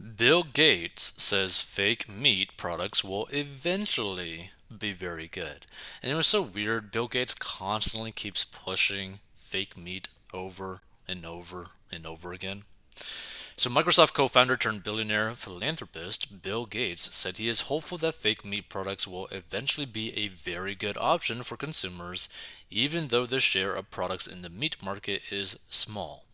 Bill Gates says fake meat products will eventually be very good. And it was so weird. Bill Gates constantly keeps pushing fake meat over and over and over again. So, Microsoft co founder turned billionaire philanthropist Bill Gates said he is hopeful that fake meat products will eventually be a very good option for consumers, even though the share of products in the meat market is small.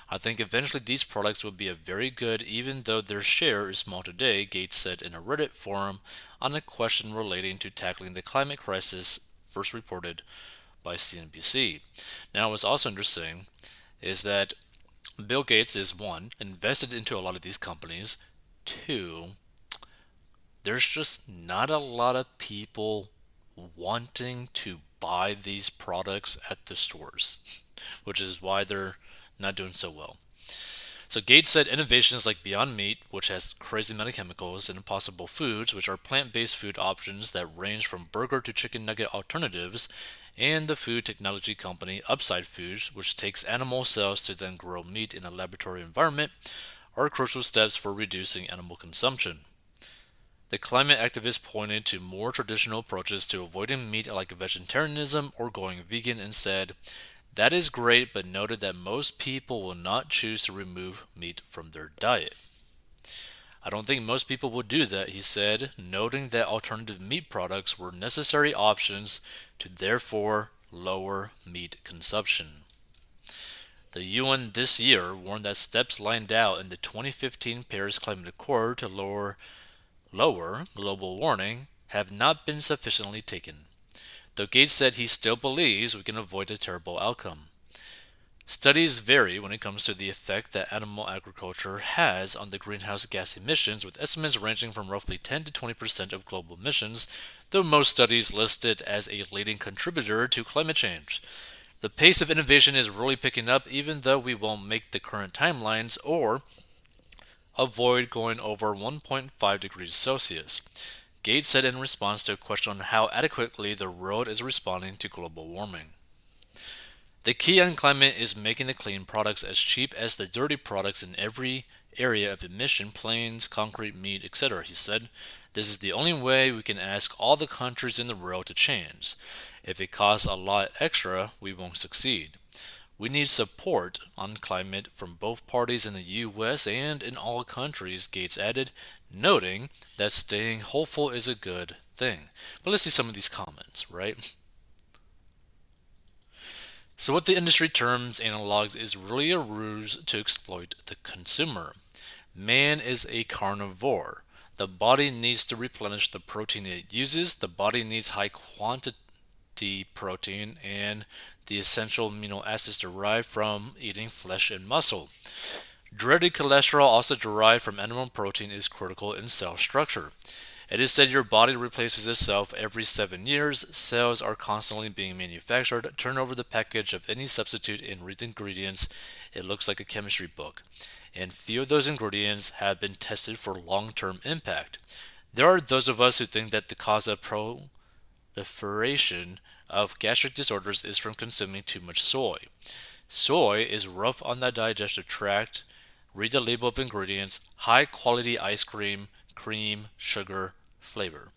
I think eventually these products will be a very good, even though their share is small today, Gates said in a Reddit forum on a question relating to tackling the climate crisis, first reported by CNBC. Now, what's also interesting is that Bill Gates is one, invested into a lot of these companies. Two, there's just not a lot of people wanting to buy these products at the stores, which is why they're not doing so well. So Gates said innovations like Beyond Meat, which has crazy amount of chemicals, and Impossible Foods, which are plant-based food options that range from burger to chicken nugget alternatives, and the food technology company Upside Foods, which takes animal cells to then grow meat in a laboratory environment, are crucial steps for reducing animal consumption. The climate activist pointed to more traditional approaches to avoiding meat like vegetarianism or going vegan and said, that is great, but noted that most people will not choose to remove meat from their diet. I don't think most people would do that, he said, noting that alternative meat products were necessary options to therefore lower meat consumption. The UN this year warned that steps lined out in the 2015 Paris Climate Accord to lower global warming have not been sufficiently taken, though Gates said he still believes we can avoid a terrible outcome. Studies vary when it comes to the effect that animal agriculture has on the greenhouse gas emissions, with estimates ranging from roughly 10 to 20% of global emissions, though most studies list it as a leading contributor to climate change. The pace of innovation is really picking up, even though we won't make the current timelines or avoid going over 1.5 degrees Celsius. Gates said in response to a question on how adequately the world is responding to global warming. The key on climate is making the clean products as cheap as the dirty products in every area of emission planes, concrete, meat, etc., he said. This is the only way we can ask all the countries in the world to change. If it costs a lot extra, we won't succeed. We need support on climate from both parties in the US and in all countries, Gates added, noting that staying hopeful is a good thing. But let's see some of these comments, right? So, what the industry terms analogs is really a ruse to exploit the consumer. Man is a carnivore. The body needs to replenish the protein it uses. The body needs high quantity protein and the essential amino acids derived from eating flesh and muscle. Dreaded cholesterol, also derived from animal protein, is critical in cell structure. It is said your body replaces itself every 7 years. Cells are constantly being manufactured. Turn over the package of any substitute and read the ingredients. It looks like a chemistry book. And few of those ingredients have been tested for long term impact. There are those of us who think that the cause of proliferation of gastric disorders is from consuming too much soy. Soy is rough on the digestive tract. Read the label of ingredients: high quality ice cream, cream, sugar, flavor.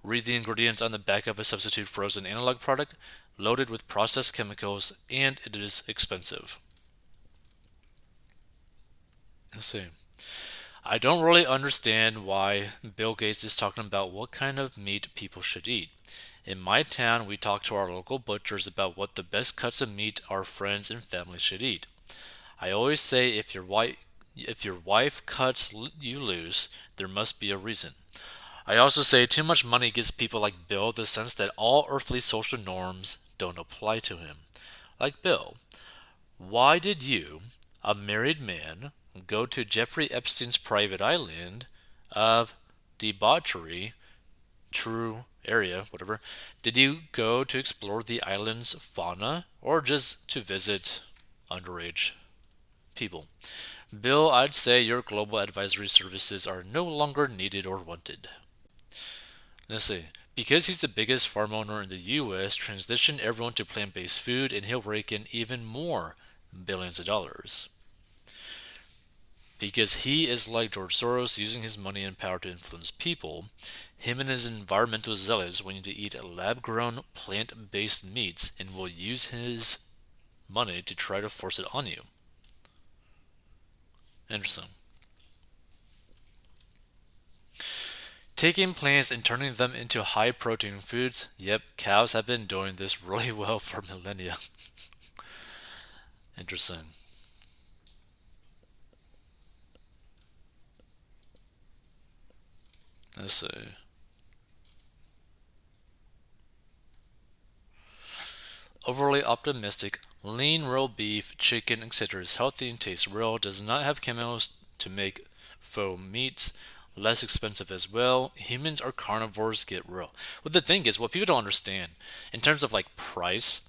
Read the ingredients on the back of a substitute frozen analog product loaded with processed chemicals, and it is expensive. Let's see. I don't really understand why Bill Gates is talking about what kind of meat people should eat. In my town, we talk to our local butchers about what the best cuts of meat our friends and family should eat. I always say if your wife cuts you loose, there must be a reason. I also say too much money gives people like Bill the sense that all earthly social norms don't apply to him. Like Bill, why did you, a married man, go to Jeffrey Epstein's private island of debauchery, true area, whatever? Did you go to explore the island's fauna or just to visit underage people? Bill, I'd say your global advisory services are no longer needed or wanted. Let's see. Because he's the biggest farm owner in the US, transition everyone to plant based food and he'll rake in even more billions of dollars. because he is like George Soros, using his money and power to influence people. Him and his environmental zealots want you to eat lab grown plant based meats and will use his money to try to force it on you. Interesting. Taking plants and turning them into high protein foods. Yep, cows have been doing this really well for millennia. Interesting. Let's see. Overly optimistic, lean raw beef, chicken, etc. is healthy and tastes real, does not have chemicals to make faux meats, less expensive as well. Humans are carnivores, get real. Well, the thing is, what people don't understand, in terms of like price,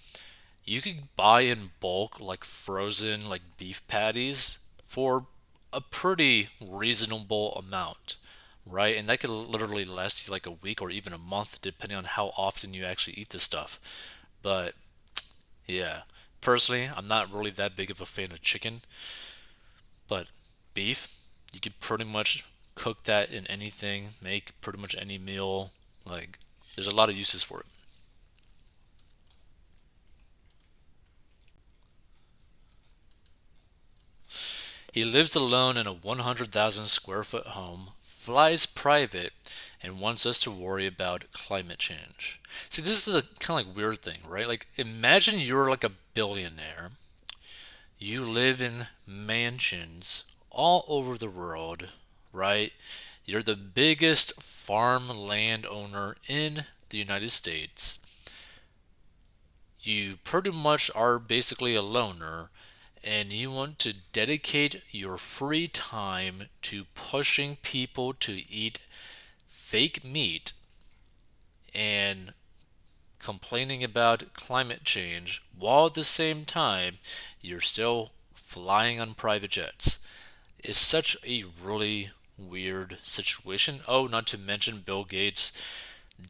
you could buy in bulk like frozen like beef patties for a pretty reasonable amount, right? And that could literally last you like a week or even a month depending on how often you actually eat this stuff. But yeah, personally, I'm not really that big of a fan of chicken, but beef, you could pretty much cook that in anything, make pretty much any meal. Like, there's a lot of uses for it. He lives alone in a 100,000 square foot home, flies private, and wants us to worry about climate change. See, this is the kind of like weird thing, right? Like, imagine you're like a billionaire. You live in mansions all over the world, right? You're the biggest farm landowner in the United States. You pretty much are basically a loner, and you want to dedicate your free time to pushing people to eat fake meat and complaining about climate change while at the same time you're still flying on private jets. It's such a really weird situation. Oh, not to mention Bill Gates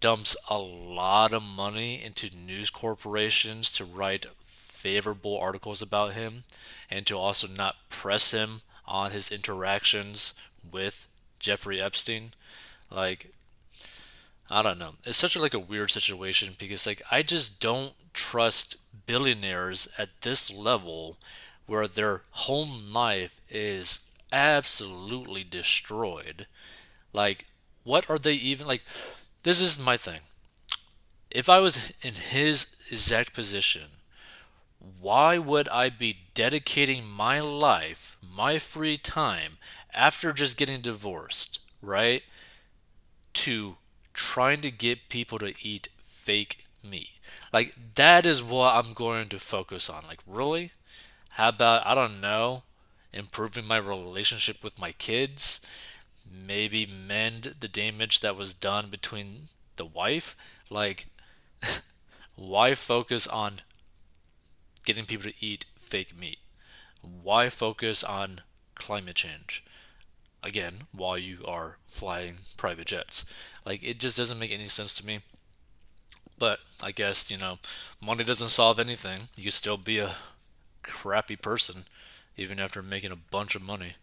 dumps a lot of money into news corporations to write favorable articles about him and to also not press him on his interactions with Jeffrey Epstein. Like, I don't know. It's such like a weird situation because like I just don't trust billionaires at this level where their home life is absolutely destroyed. Like, what are they even like? This is my thing. If I was in his exact position, why would I be dedicating my life, my free time, after just getting divorced, right, to trying to get people to eat fake meat? Like, that is what I'm going to focus on. Like, really? How about, I don't know, improving my relationship with my kids? Maybe mend the damage that was done between the wife? Like, why focus on getting people to eat fake meat? Why focus on climate change? Again, while you are flying private jets. Like, it just doesn't make any sense to me. But I guess, money doesn't solve anything. You can still be a crappy person even after making a bunch of money.